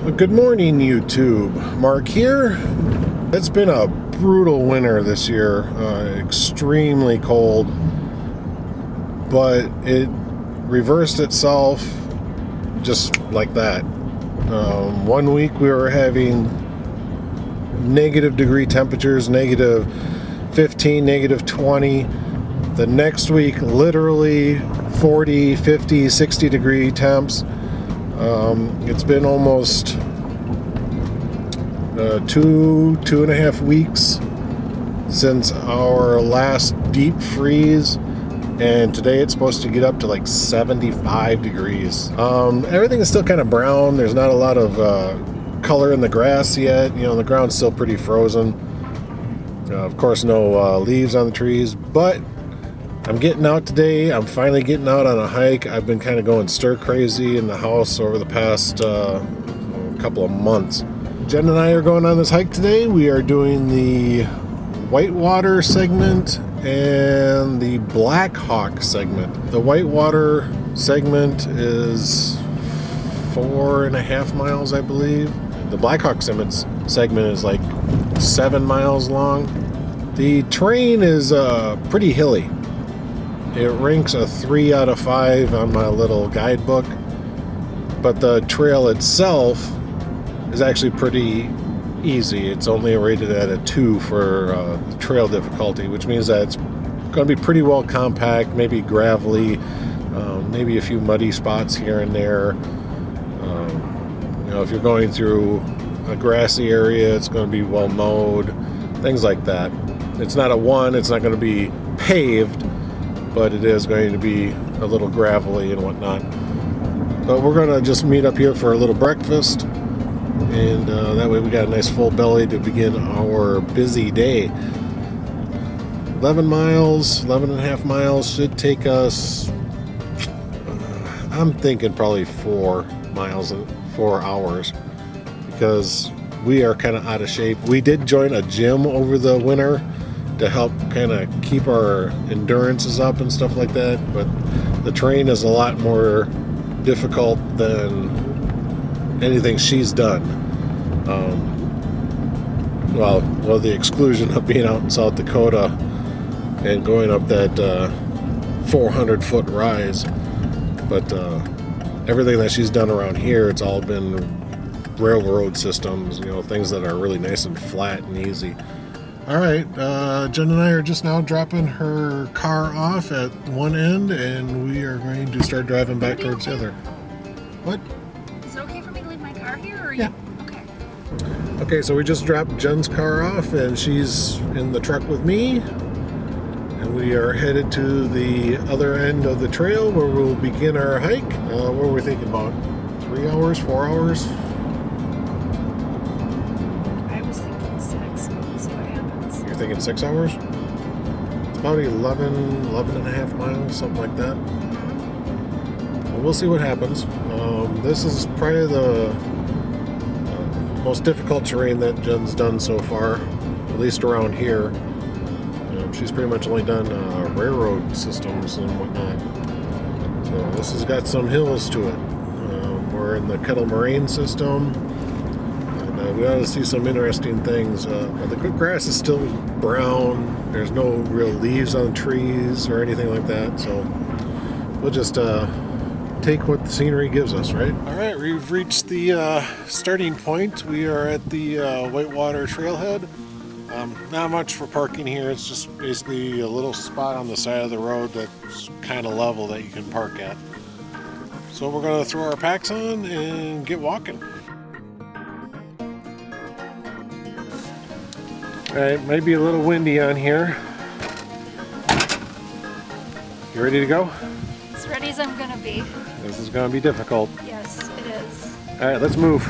Good morning, YouTube. Mark here. It's been a brutal winter this year, extremely cold, but it reversed itself just like that. 1 week we were having negative degree temperatures, negative 15, negative 20. The next week, literally 40, 50, 60 degree temps. It's been almost 2.5 weeks since our last deep freeze, and today it's supposed to get up to like 75 degrees. Everything is still kind of brown. There's not a lot of color in the grass yet. You know, the ground's still pretty frozen. Of course, no leaves on the trees, but I'm getting out today. I'm finally getting out on a hike. I've been kind of going stir crazy in the house over the past couple of months. Jen and I are going on this hike today. We are doing the Whitewater segment and the Blackhawk segment. The Whitewater segment is 4.5 miles, I believe. The Blackhawk segment is like 7 miles long. The terrain is pretty hilly. It ranks a 3 out of 5 on my little guidebook, but the trail itself is actually pretty easy. It's only rated at a 2 for trail difficulty, which means that it's going to be pretty well compact, maybe gravelly, maybe a few muddy spots here and there. You know, if you're going through a grassy area, it's going to be well mowed, things like that. It's not a 1, it's not going to be paved, but it is going to be a little gravelly and whatnot. But we're going to just meet up here for a little breakfast, and that way we got a nice full belly to begin our busy day. 11 and a half miles should take us, I'm thinking probably 4 miles and 4 hours, because we are kind of out of shape. We did join a gym over the winter to help kind of keep our endurances up and stuff like that, but the terrain is a lot more difficult than anything she's done. Well, the exclusion of being out in South Dakota and going up that 400-foot rise, but everything that she's done around here, it's all been railroad systems, you know, things that are really nice and flat and easy. All right, Jen and I are just now dropping her car off at one end, and we are going to start driving back towards the other. What? Is it okay for me to leave my car here? Or yeah. Okay. Okay, so we just dropped Jen's car off, and she's in the truck with me, and we are headed to the other end of the trail where we'll begin our hike. What were we thinking about? 3 hours, 4 hours? Thinking 6 hours. It's about 11 and a half miles, something like that. Well, we'll see what happens. This is probably the most difficult terrain that Jen's done so far, at least around here. She's pretty much only done railroad systems and whatnot. So this has got some hills to it. We're in the Kettle Moraine system. We ought to see some interesting things. The good grass is still brown. There's no real leaves on trees or anything like that. So we'll just take what the scenery gives us, right? All right, we've reached the starting point. We are at the Whitewater trailhead. Not much for parking here. It's just basically a little spot on the side of the road that's kind of level that you can park at. So we're going to throw our packs on and get walking. Alright, might be a little windy on here. You ready to go? As ready as I'm gonna be. This is gonna be difficult. Yes, it is. Alright, let's move.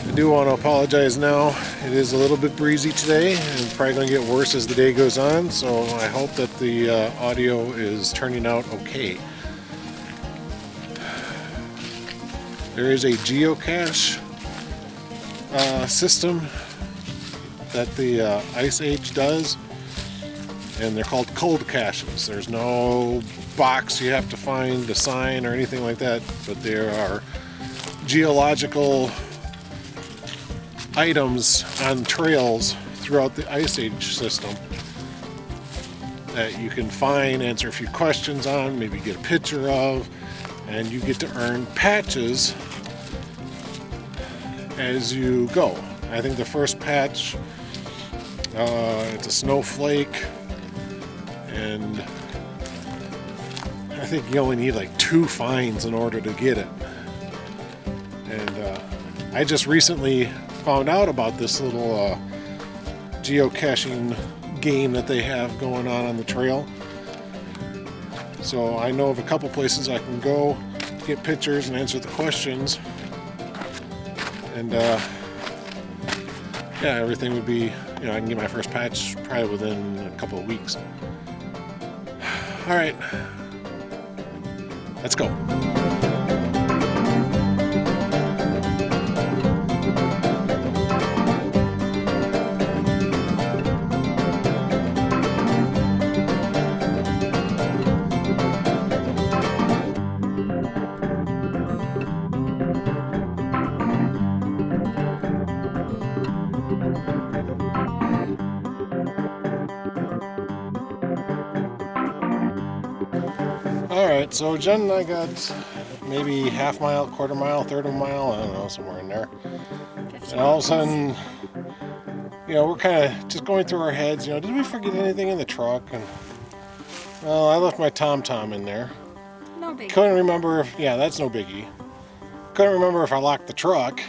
I do want to apologize now. It is a little bit breezy today, and it's probably going to get worse as the day goes on, so I hope that the audio is turning out okay. There is a geocache system that the Ice Age does, and they're called cold caches. There's no box you have to find, a sign or anything like that, but there are geological items on trails throughout the Ice Age system that you can find, answer a few questions on, maybe get a picture of, and you get to earn patches as you go. I think the first patch, it's a snowflake, and I think you only need like 2 finds in order to get it. And I just recently found out about this little geocaching game that they have going on the trail. So I know of a couple places I can go, get pictures and answer the questions. And yeah, everything would be, I can get my first patch probably within a couple of weeks. All right, let's go. Alright, so Jen and I got maybe half mile, quarter mile, third of a mile, I don't know, somewhere in there. And all of a sudden, we're kind of just going through our heads, did we forget anything in the truck? And well, I left my TomTom in there. No biggie. Couldn't remember if, that's no biggie. Couldn't remember if I locked the truck.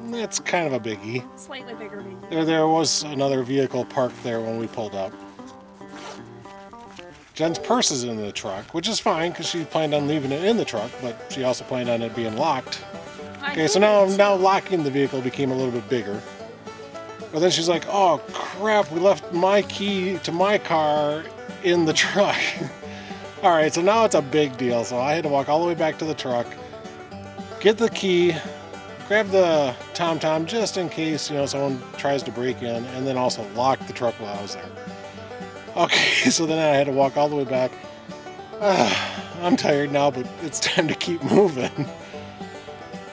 That's kind of a biggie. Slightly bigger biggie. There was another vehicle parked there when we pulled up. Jen's purse is in the truck, which is fine because she planned on leaving it in the truck, but she also planned on it being locked. Okay, so now locking the vehicle became a little bit bigger. But then she's like, oh crap, we left my key to my car in the truck. Alright, so now it's a big deal. So I had to walk all the way back to the truck, get the key, grab the TomTom just in case, someone tries to break in, and then also lock the truck while I was there. Okay, so then I had to walk all the way back. I'm tired now, but it's time to keep moving.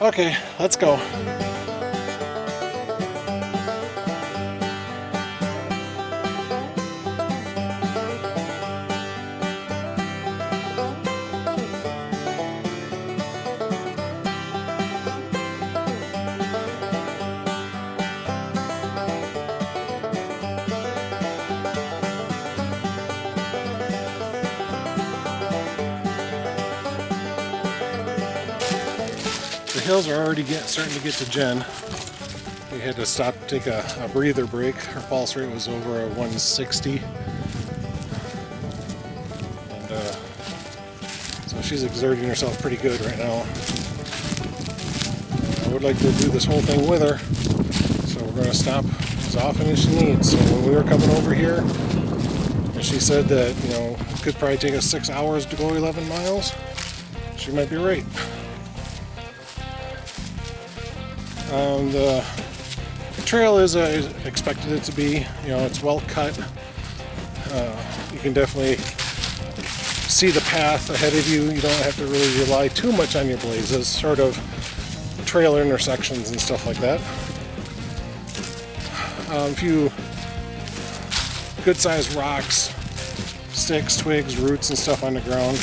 Okay, let's go. The hills are already starting to get to Jen. We had to stop to take a breather break. Her pulse rate was over a 160. And so she's exerting herself pretty good right now. I would like to do this whole thing with her. So we're going to stop as often as she needs. So when we were coming over here, and she said that, it could probably take us 6 hours to go 11 miles. She might be right. The trail is expected it to be. It's well cut. You can definitely see the path ahead of you. You don't have to really rely too much on your blazes, sort of trail intersections and stuff like that. A few good-sized rocks, sticks, twigs, roots, and stuff on the ground.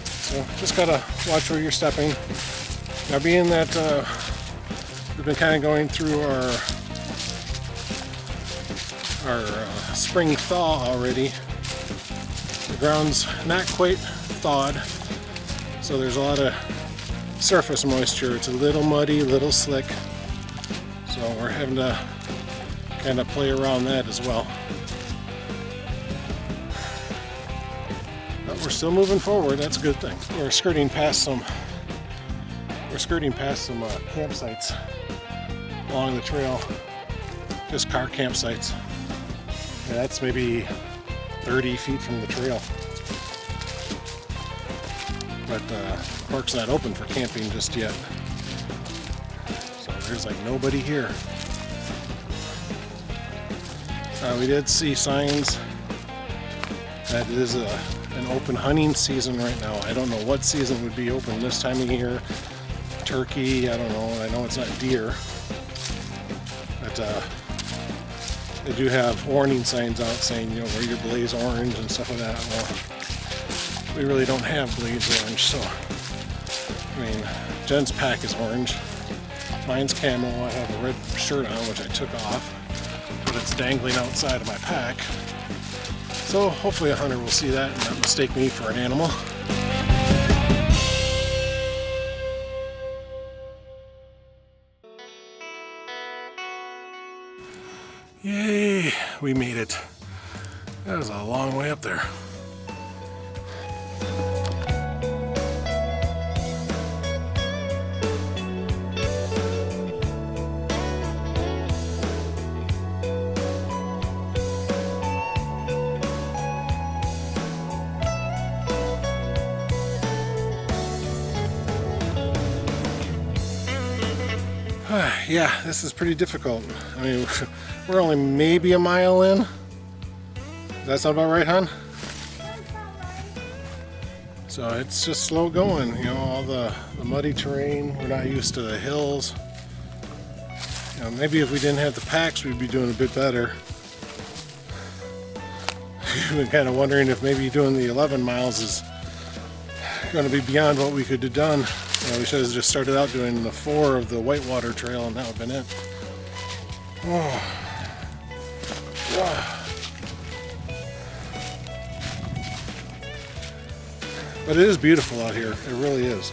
So just gotta watch where you're stepping. Now, being that we've been kind of going through our spring thaw already. The ground's not quite thawed, so there's a lot of surface moisture. It's a little muddy, a little slick, so we're having to kind of play around that as well. But we're still moving forward. That's a good thing. We're skirting past some campsites along the trail, just car campsites. And that's maybe 30 feet from the trail. But the park's not open for camping just yet. So there's like nobody here. We did see signs that is an open hunting season right now. I don't know what season would be open this time of year. Turkey, I don't know. I know it's not deer. But they do have warning signs out saying, you know, wear your blaze orange and stuff like that. Well, we really don't have blaze orange, so I mean, Jen's pack is orange. Mine's camo. I have a red shirt on, which I took off, but it's dangling outside of my pack. So hopefully a hunter will see that and not mistake me for an animal. Yay, we made it. That was a long way up there. Yeah, this is pretty difficult. I mean, we're only maybe a mile in. Does that sound about right, hon? So it's just slow going, you know, all the muddy terrain. We're not used to the hills. You know, maybe if we didn't have the packs, we'd be doing a bit better. We've been kind of wondering if maybe doing the 11 miles is going to be beyond what we could have done. You know, we should have just started out doing the 4 of the Whitewater trail and that would have been it. Oh. Oh. But it is beautiful out here. It really is.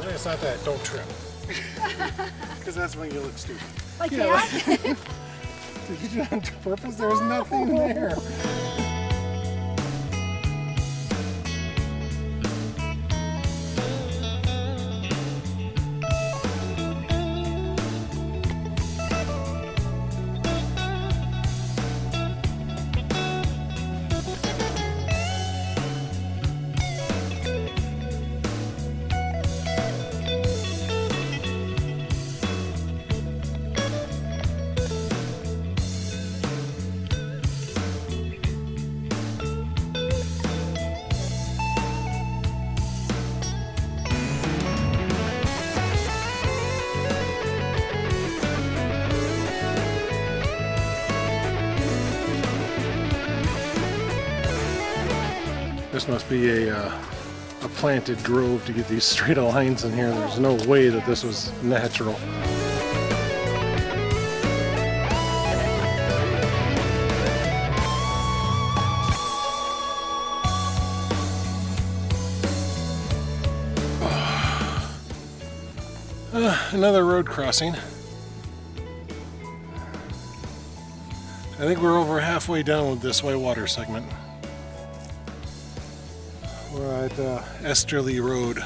It's not that, don't trip. Because that's when you look stupid. Like yeah, that? Like, did you do that on purpose? There's nothing there. This must be a planted grove to get these straight lines in here. There's no way that this was natural. Another road crossing. I think we're over halfway done with this Whitewater segment. We're at Esterly Road.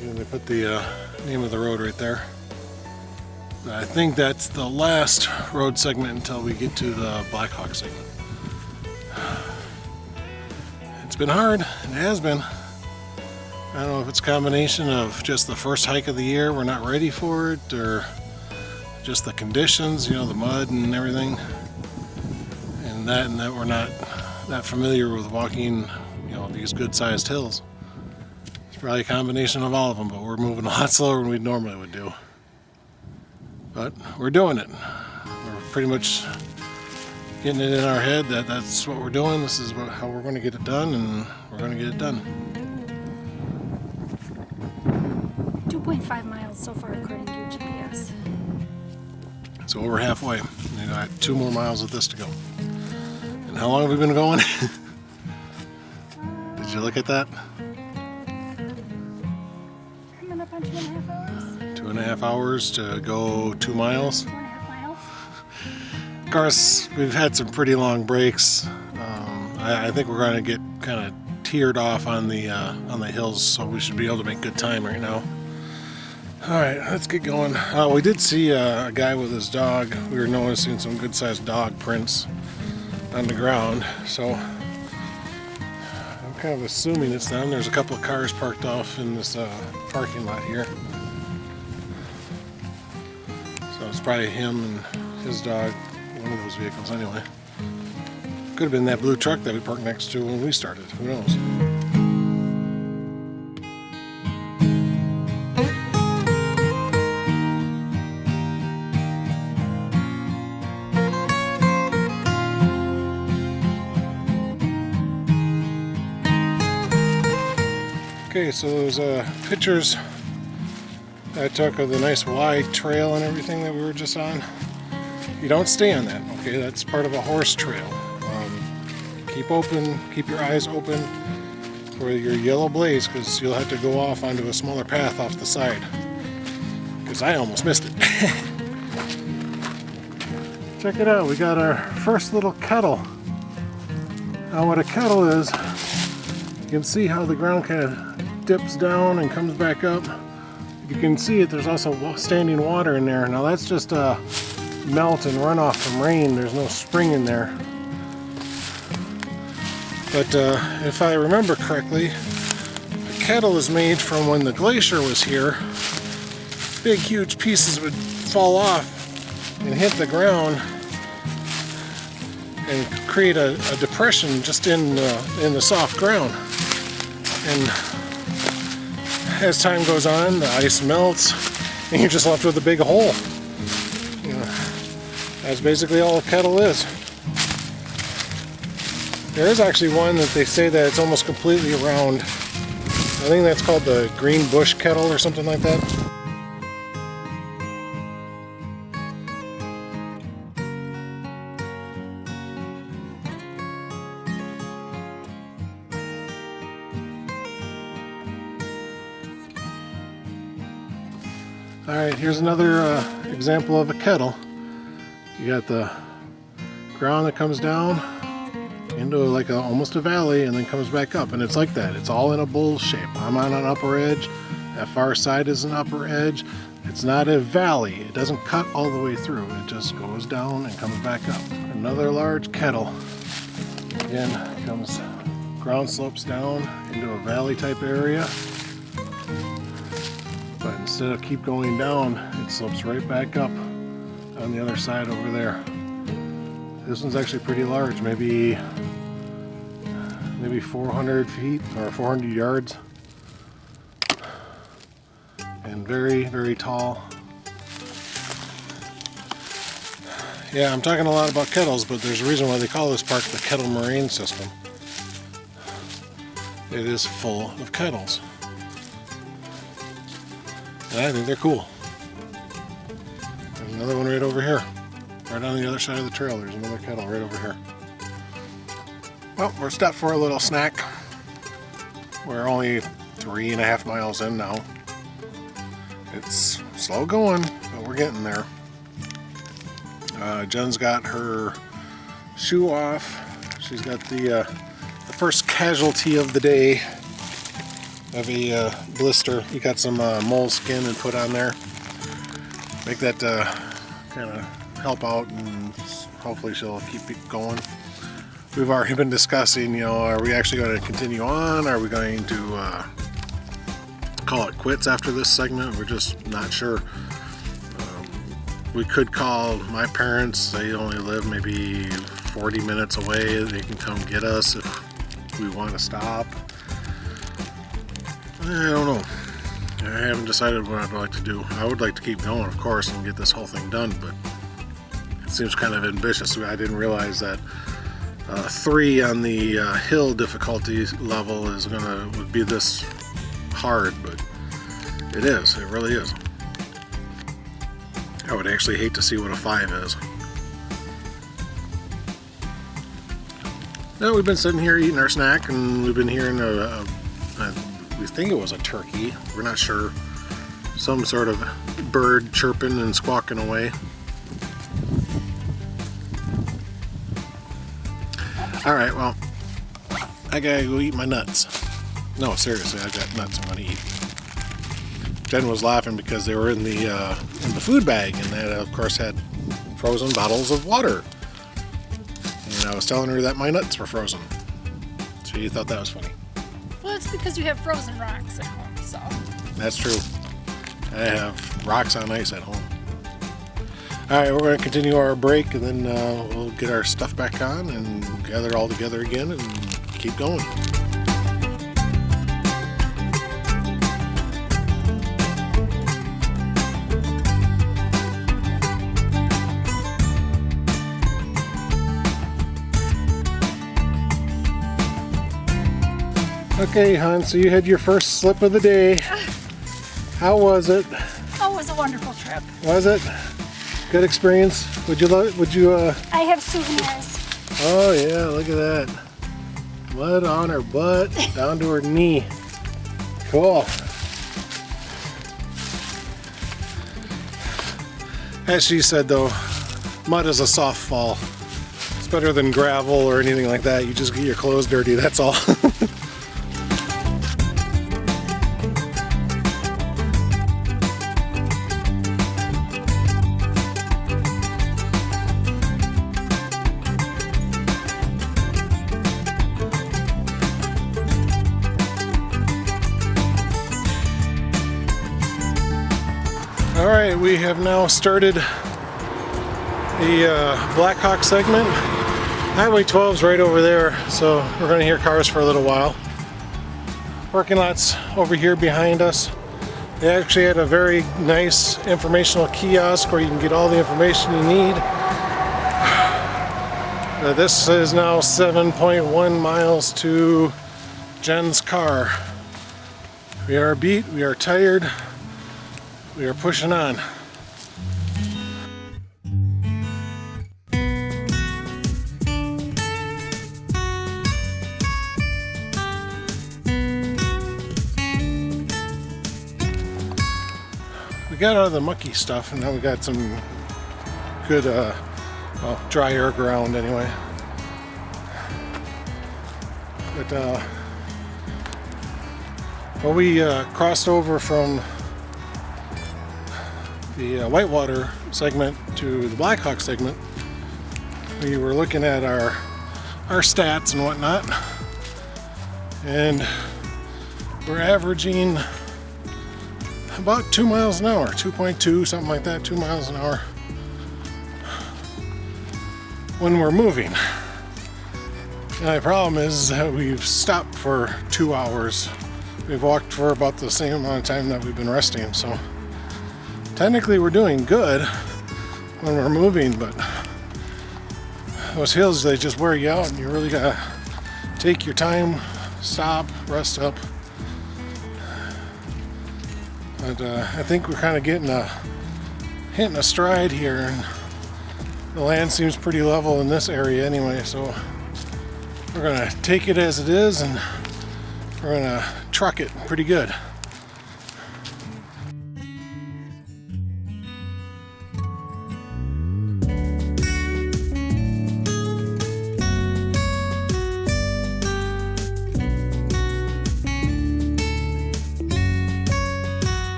And they put the name of the road right there. But I think that's the last road segment until we get to the Blackhawk segment. It's been hard. It has been. I don't know if it's a combination of just the first hike of the year, we're not ready for it, or just the conditions, you know, the mud and everything. And that we're not that familiar with walking, you know, these good-sized hills. It's probably a combination of all of them, but we're moving a lot slower than we normally would do. But we're doing it. We're pretty much getting it in our head that that's what we're doing. This is how we're going to get it done, and we're going to get it done. 2.5 miles so far according to your GPS. So over halfway. We got 2 more miles of this to go. And how long have we been going? Did you look at that? Coming up on 2.5 hours. 2.5 hours to go 2 miles. 2.5 miles. Of course, we've had some pretty long breaks. I think we're going to get kind of tiered off on the hills, so we should be able to make good time right now. All right, let's get going. We did see a guy with his dog. We were noticing some good-sized dog prints on the ground, so I'm kind of assuming it's them. There's a couple of cars parked off in this parking lot here. So it's probably him and his dog, one of those vehicles anyway. Could have been that blue truck that we parked next to when we started. Who knows? Okay, so those pictures I took of the nice wide trail and everything that we were just on, you don't stay on that, okay? That's part of a horse trail. Keep your eyes open for your yellow blaze, because you'll have to go off onto a smaller path off the side. Because I almost missed it. Check it out, we got our first little kettle. Now what a kettle is, you can see how the ground kind of dips down and comes back up. You can see it, there's also standing water in there. Now that's just melt and runoff from rain, there's no spring in there. But if I remember correctly, a kettle is made from when the glacier was here. Big huge pieces would fall off and hit the ground and create a depression just in the soft ground. And as time goes on, the ice melts and you're just left with a big hole. You know, that's basically all a kettle is. There is actually one that they say that it's almost completely round. I think that's called the green bush kettle or something like that. Alright, here's another example of a kettle. You got the ground that comes down into like almost a valley and then comes back up, and it's like that. It's all in a bowl shape. I'm on an upper edge. That far side is an upper edge. It's not a valley. It doesn't cut all the way through. It just goes down and comes back up. Another large kettle. Again, comes ground slopes down into a valley type area. But instead of keep going down, it slopes right back up on the other side over there. This one's actually pretty large, maybe 400 feet or 400 yards. And very, very tall. Yeah, I'm talking a lot about kettles, but there's a reason why they call this park the Kettle Moraine System. It is full of kettles. And I think they're cool. There's another one right over here. Right on the other side of the trail, there's another kettle right over here. Well, we're stopped for a little snack. We're only 3.5 miles in now. It's slow going, but we're getting there. Jen's got her shoe off. She's got the first casualty of the day of a blister. We got some moleskin and put on there. Make that kind of help out, and hopefully she'll keep it going. We've already been discussing, you know, are we actually going to continue on? Are we going to call it quits after this segment? We're just not sure. We could call my parents. They only live maybe 40 minutes away. They can come get us if we want to stop. I don't know. I haven't decided what I'd like to do. I would like to keep going, of course, and get this whole thing done, but it seems kind of ambitious. I didn't realize that 3 on the hill difficulty level would be this hard, but it is. It really is. I would actually hate to see what a 5 is. Now we've been sitting here eating our snack, and we've been hearing we think it was a turkey. We're not sure. Some sort of bird chirping and squawking away. Alright, well, I gotta go eat my nuts. No, seriously, I got nuts I'm gonna eat. Jen was laughing because they were in the food bag, and that of course had frozen bottles of water. And I was telling her that my nuts were frozen. She thought that was funny. Well, it's because you have frozen rocks at home, so. That's true. I have rocks on ice at home. Alright, we're going to continue our break, and then we'll get our stuff back on and gather it all together again and keep going. Okay, hon, so you had your first slip of the day. How was it? Oh, it was a wonderful trip. Was it? Good experience? Would you I have souvenirs. Oh yeah, look at that. Mud on her butt, down to her knee. Cool. As she said though, mud is a soft fall. It's better than gravel or anything like that. You just get your clothes dirty, that's all. Alright, we have now started the Blackhawk segment. Highway 12 is right over there, so we're going to hear cars for a little while. Parking lot's over here behind us. They actually had a very nice informational kiosk where you can get all the information you need. This is now 7.1 miles to Jen's car. We are beat, we are tired. We are pushing on. We got out of the mucky stuff, and now we got some good, well, drier ground anyway. But well, we crossed over from the Whitewater segment to the Blackhawk segment. We were looking at our stats and whatnot, and we're averaging about 2 miles an hour, 2.2, something like that, 2 miles an hour when we're moving. And the problem is that we've stopped for 2 hours. We've walked for about the same amount of time that we've been resting, so technically we're doing good when we're moving, but those hills, they just wear you out, and you really gotta take your time, stop, rest up. But I think we're kind of hitting a stride here, and the land seems pretty level in this area anyway, so we're gonna take it as it is, and we're gonna truck it pretty good.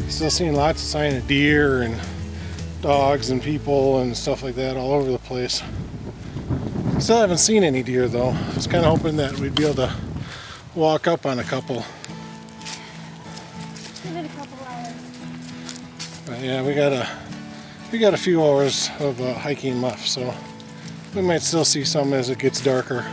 Still seeing lots of sign of deer and dogs and people and stuff like that all over the place. Still haven't seen any deer though. I was kind of hoping that we'd be able to walk up on a couple. Give it a couple hours. But yeah, we got a few hours of hiking left, so we might still see some as it gets darker.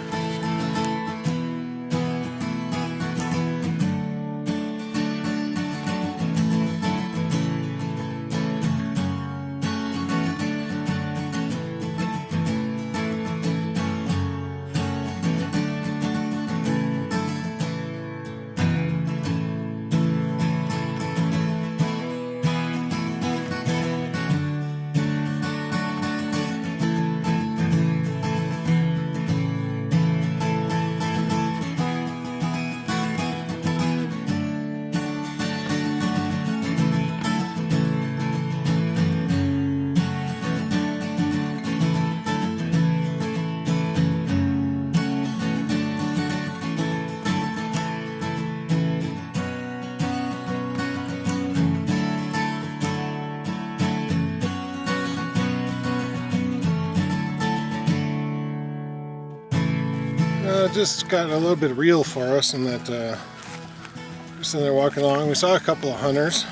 Just got a little bit real for us in that we're sitting there walking along. We saw a couple of hunters,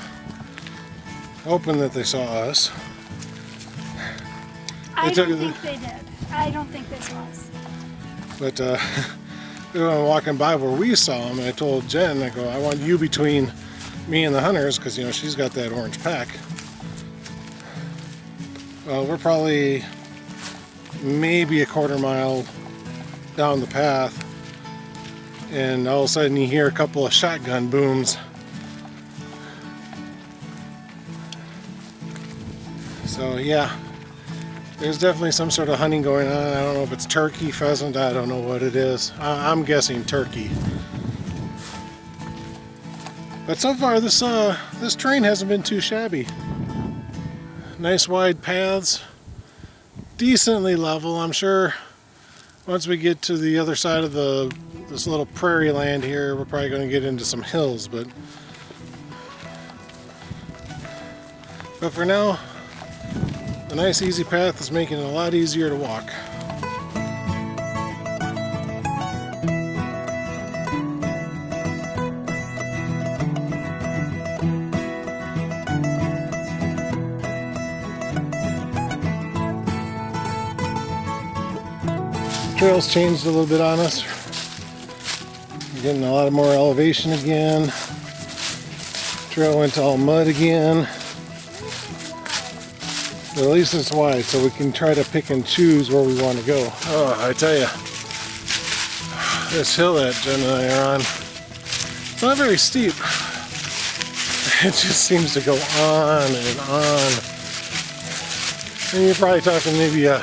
hoping that they saw us. I don't think they did. I don't think they saw us. But we were walking by where we saw them, and I told Jen, I go, I want you between me and the hunters, because, you know, she's got that orange pack. Well, we're probably maybe a quarter mile down the path, and all of a sudden you hear a couple of shotgun booms. So yeah, there's definitely some sort of hunting going on. I don't know if it's turkey, pheasant, I don't know what it is. I'm guessing turkey. But so far this terrain hasn't been too shabby. Nice wide paths, decently level. I'm sure once we get to the other side of this little prairie land here, we're probably going to get into some hills, but for now, the nice easy path is making it a lot easier to walk. Trail's changed a little bit on us. We're getting a lot more elevation again. Trail went all mud again. But at least it's wide, so we can try to pick and choose where we want to go. Oh, I tell you, this hill that Jen and I are on, it's not very steep. It just seems to go on and on. And you're probably talking maybe a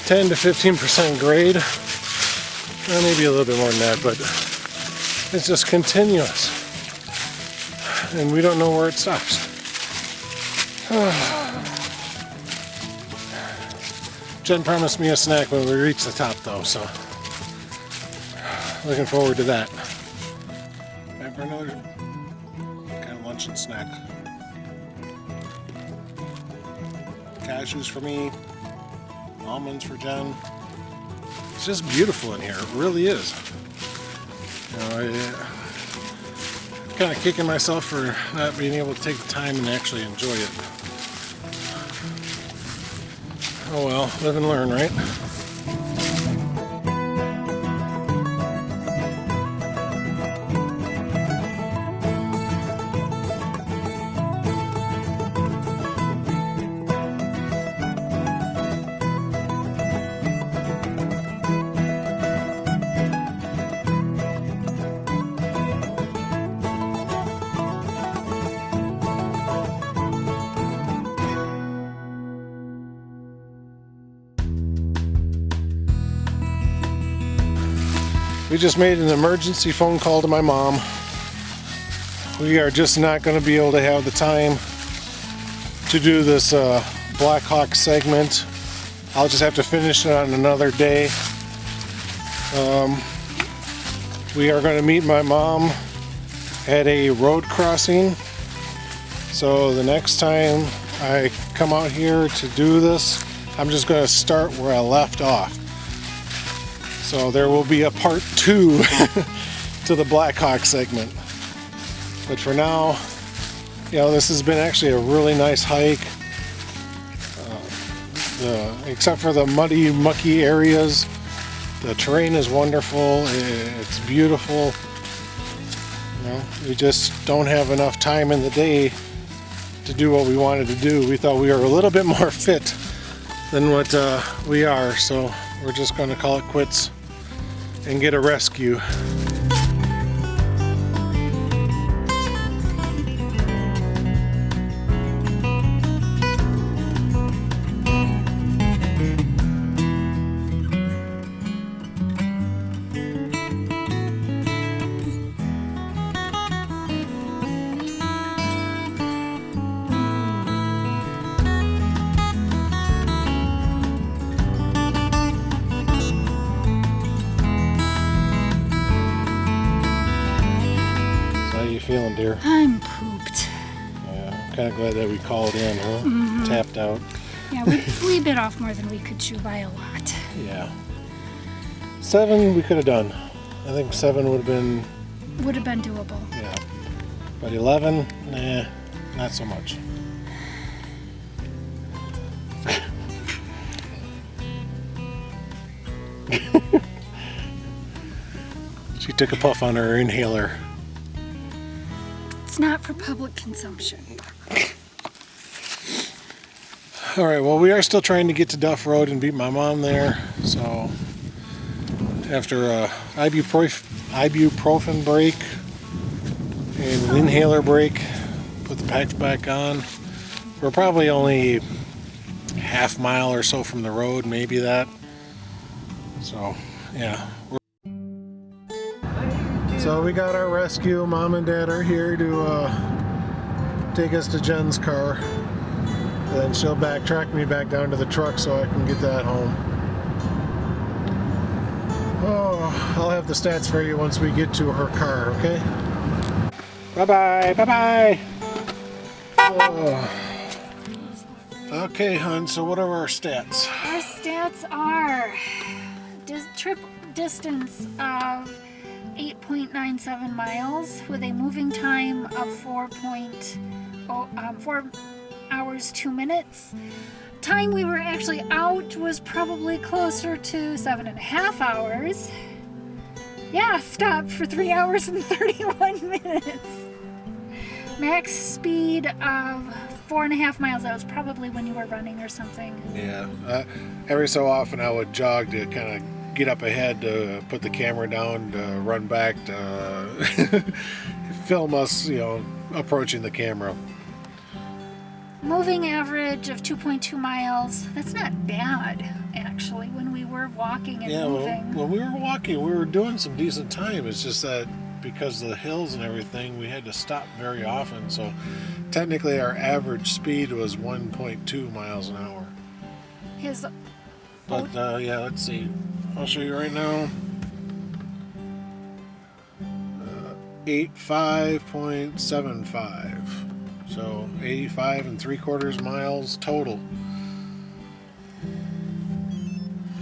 10 to 15% grade, or maybe a little bit more than that, but it's just continuous, and we don't know where it stops. Jen promised me a snack when we reach the top, though, so looking forward to that. Time for another kind of lunch and snack. Cashews for me. Almonds for Jen. It's just beautiful in here. It really is. You know, I'm kind of kicking myself for not being able to take the time and actually enjoy it. Oh well, live and learn, right? We just made an emergency phone call to my mom. We are just not going to be able to have the time to do this Blackhawk segment. I'll just have to finish it on another day. We are going to meet my mom at a road crossing. So the next time I come out here to do this, I'm just going to start where I left off. So there will be a part 2 to the Blackhawk segment. But for now, you know, this has been actually a really nice hike. Except for the muddy, mucky areas, the terrain is wonderful. It's beautiful. You know, we just don't have enough time in the day to do what we wanted to do. We thought we were a little bit more fit than what we are, so we're just going to call it quits and get a rescue. Feeling, dear? I'm pooped. Yeah, I'm kind of glad that we called in, huh? Mm-hmm. Tapped out. Yeah, we bit off more than we could chew by a lot. Yeah. 7 we could have done. I think 7 would have been, doable. yeah. But 11, nah, not so much. She took a puff on her inhaler. It's not for public consumption. All right, well, we are still trying to get to Duff Road and beat my mom there. So after a ibuprofen break and an inhaler break, put the packs back on. We're probably only half mile or so from the road, maybe that. So, yeah. So we got our rescue. Mom and Dad are here to take us to Jen's car. Then she'll track me back down to the truck so I can get that home. Oh, I'll have the stats for you once we get to her car, okay? Bye-bye, bye-bye. Oh. Okay, hon, so what are our stats? Our stats are trip distance of 8.97 miles with a moving time of 4 hours 2 minutes. Time we were actually out was probably closer to 7.5 hours. Yeah, stopped for 3 hours and 31 minutes. Max speed of 4.5 miles. That was probably when you were running or something. Yeah, every so often I would jog to kind of get up ahead to put the camera down, to run back, to film us, approaching the camera. Moving average of 2.2 miles. That's not bad, actually, when we were walking and moving. When we were walking, we were doing some decent time. It's just that because of the hills and everything, we had to stop very often. So technically our average speed was 1.2 miles an hour. But yeah, let's see. I'll show you right now. 85.75. So 85 3/4 miles total.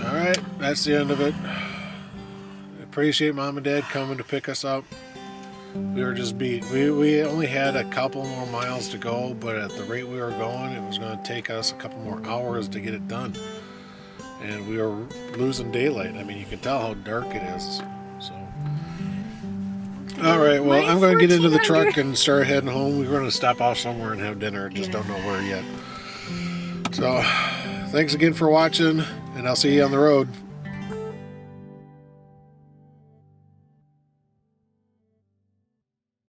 All right, that's the end of it. I appreciate Mom and Dad coming to pick us up. We were just beat. We only had a couple more miles to go, but at the rate we were going, it was going to take us a couple more hours to get it done. And we were losing daylight. I mean, you can tell how dark it is. So. All right, well, I'm going to get into the truck and start heading home. We're going to stop off somewhere and have dinner. Just don't know where yet. So, thanks again for watching, and I'll see you on the road.